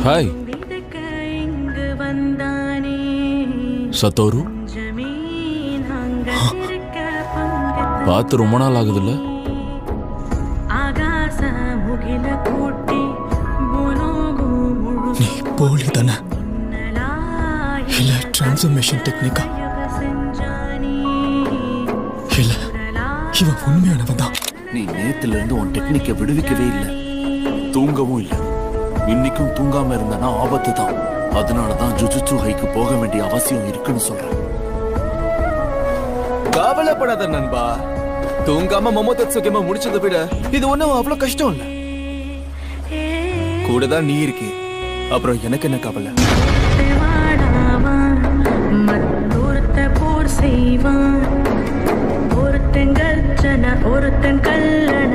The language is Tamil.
ஹாய் சத்தோரு. பார்த்து ரொம்ப நாள் ஆகுதுல்ல? நீ போலி தானே இல்ல டிரான்ஸ்ஃபர்மேஷன் டெக்னிக்கா இல்ல இவன் உண்மையானவன் தான். நீ நேத்துல இருந்து உன் டெக்னிக்கை விடுவிக்கவே இல்லை, தூங்கவும் இல்லை. இன்னைக்கும் தூங்காம இருந்தானா ஆபத்து தான். அதனாலதான் ஜுஜுட்சு ஹைக்கு போக வேண்டிய அவசியம் இருக்குன்னு சொல்றேன். கவலைப்படாத நண்பா, தூங்காம மொமோதெட்சுகேம முடிச்சதை விட இது ஒண்ணும் அவ்வளவு கஷ்டம் இல்ல. கூட தான் நீ இருக்கே, அப்புறம் எனக்கு என்ன கவலை? ஒருத்தன் கர்ஜன ஒருத்தன் கல்லண